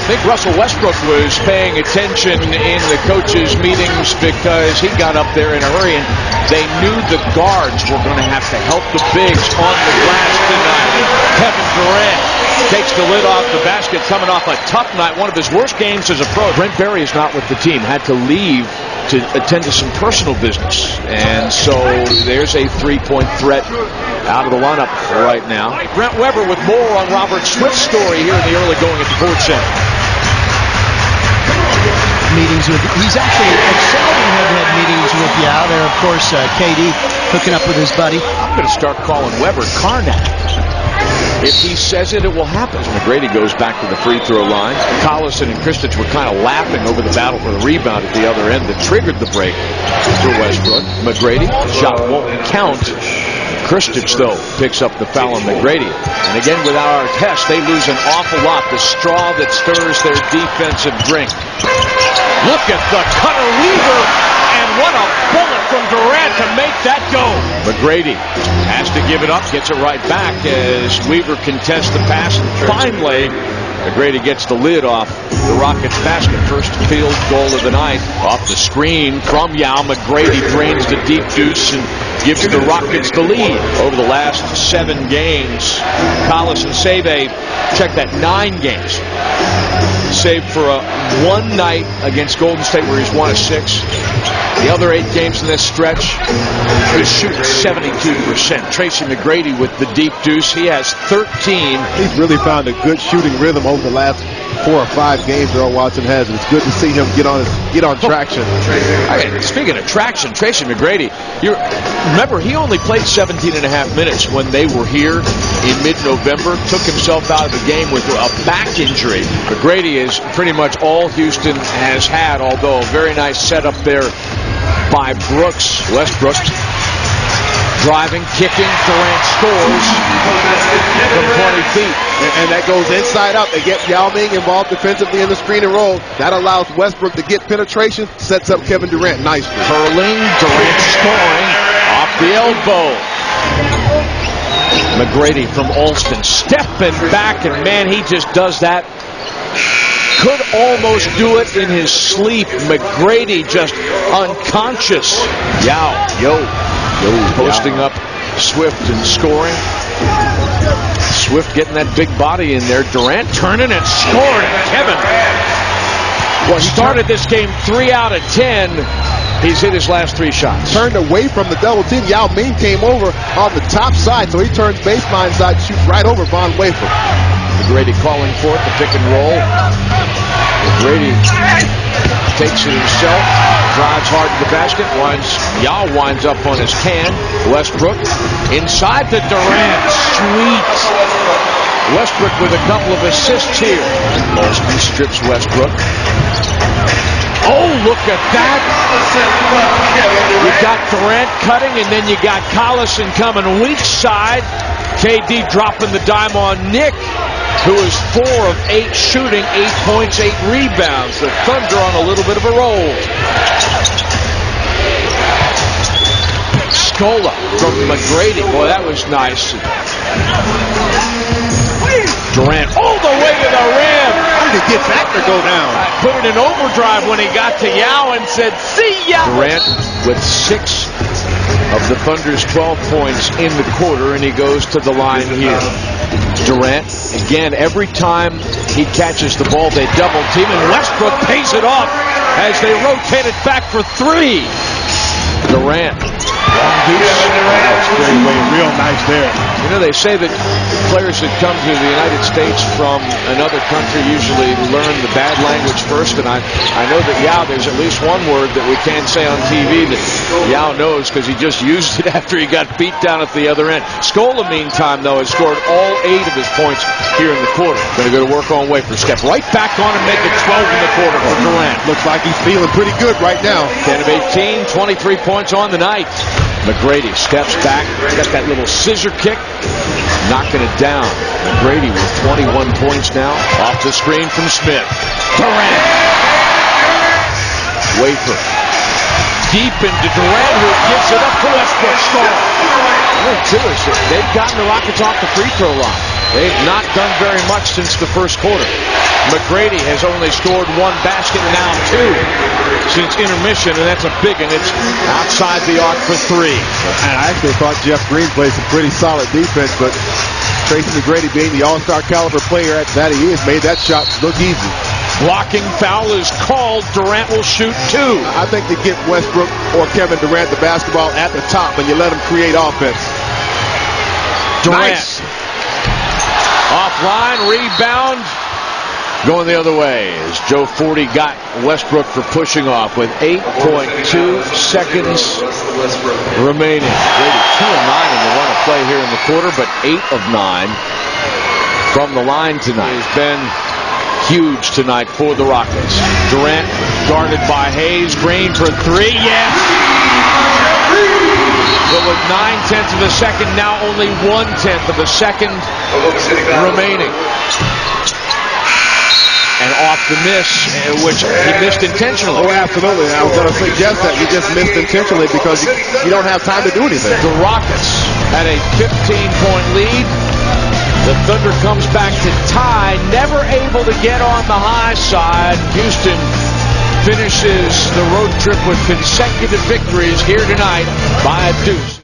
I think Russell Westbrook was paying attention in the coaches' meetings because he got up there in a hurry, and they knew the guards were going to have to help the bigs on the glass tonight. Kevin Durant takes the lid off the basket, coming off a tough night, one of his worst games as a pro. Brent Berry is not with the team, had to leave to attend to some personal business, and so there's a three-point threat out of the lineup right now. Brent Weber with more on Robert Swift's story here in the early going at the Ford Center. Meetings with, he's actually excited to have meetings with Yao. There, of course, KD hooking up with his buddy. I'm going to start calling Weber Karnak. If he says it, it will happen. McGrady goes back to the free throw line. Collison and Kristich were kind of laughing over the battle for the rebound at the other end that triggered the break for Westbrook. McGrady, shot won't count. Kristich, though, picks up the foul on McGrady. And again, without our test, they lose an awful lot. The straw that stirs their defensive drink. Look at the cutter Weaver, and what a bullet from Durant to make that go. McGrady has to give it up, gets it right back as Weaver contests the pass, and finally McGrady gets the lid off the Rockets basket. First field goal of the night. Off the screen from Yao, McGrady drains the deep deuce and gives the Rockets the lead. Over the last 7 games, Collison save check that, 9 games. Save for a one night against Golden State where he's 1 of 6. The other 8 games in this stretch, he's shooting 72%. Tracy McGrady with the deep deuce. He has 13. He's really found a good shooting rhythm over the last 4 or 5 games Earl Watson has. It's good to see him get on traction. Speaking of traction, Tracy McGrady, remember, he only played 17 and a half minutes when they were here in mid-November. Took himself out of the game with a back injury. McGrady is pretty much all Houston has had, although a very nice setup there by Brooks. Westbrook driving, kicking, Durant scores from 20 feet. And that goes inside out. They get Yao Ming involved defensively in the screen and roll. That allows Westbrook to get penetration, sets up Kevin Durant nicely. Curling, Durant scoring off the elbow. McGrady from Alston stepping back, and man, he just does that. Could almost do it in his sleep. McGrady just unconscious. Yao, posting up Swift and scoring. Swift getting that big body in there. Durant turning and scoring. Kevin, well, he started this game 3 out of 10. He's hit his last 3 shots. Turned away from the double team. Yao Ming came over on the top side, so he turns baseline side, shoots right over Von Wafer. McGrady calling for it, the pick and roll. McGrady takes it himself, drives hard to the basket, Yao winds up on his can. Westbrook inside the Durant, sweet. Westbrook with a couple of assists here. Alston strips Westbrook. Oh, look at that. You got Durant cutting, and then you got Collison coming weak side. KD dropping the dime on Nick, who is 4 of 8 shooting, 8 points, 8 rebounds. The Thunder on a little bit of a roll. Scola from McGrady. Boy, that was nice. Durant all the way to the rim. How did he get back to go down? Put it in overdrive when he got to Yao and said, see ya. Durant with 6 of the Thunder's 12 points in the quarter, and he goes to the line here. Durant, again, every time he catches the ball, they double team, and Westbrook pays it off as they rotate it back for 3. Durant. Real nice there. You know, they say that players that come to the United States from another country usually learn the bad language first, and I know that Yao, there's at least one word that we can't say on TV that Yao knows because he just used it after he got beat down at the other end. Scola, meantime, though, has scored all 8 of his points here in the quarter. Going to go to work on Wafer. Step right back on and make it 12 in the quarter for Durant. Looks like he's feeling pretty good right now. 10 of 18, 23 points on the night. McGrady steps back, got that little scissor kick, knocking it down. McGrady with 21 points now. Off the screen from Smith. Durant. Wafer. Deep into Durant, who gives it up to Westbrook. Score. Too is they've gotten the Rockets off the free throw line. They've not done very much since the first quarter. McGrady has only scored one basket, now two since intermission, and that's a big one. It's outside the arc for three. And I actually thought Jeff Green played some pretty solid defense, but Tracy McGrady, being the all-star caliber player that he is, made that shot look easy. Blocking foul is called. Durant will shoot two. I think you get Westbrook or Kevin Durant the basketball at the top and you let them create offense. Durant. Nice. Offline, rebound. Going the other way as Joe Forty got Westbrook for pushing off with 8.2 seconds remaining. Brady 2 of 9 in the run of play here in the quarter, but 8 of 9 from the line tonight. He's been huge tonight for the Rockets. Durant guarded by Hayes. Green for three. Yes! But with 9/10 of a second, now only 1/10 of a second remaining. And off the miss, which he missed intentionally. Oh, absolutely. And I was going to suggest that he just missed intentionally because you don't have time to do anything. The Rockets had a 15-point lead. The Thunder comes back to tie, never able to get on the high side. Houston finishes the road trip with consecutive victories here tonight by a deuce.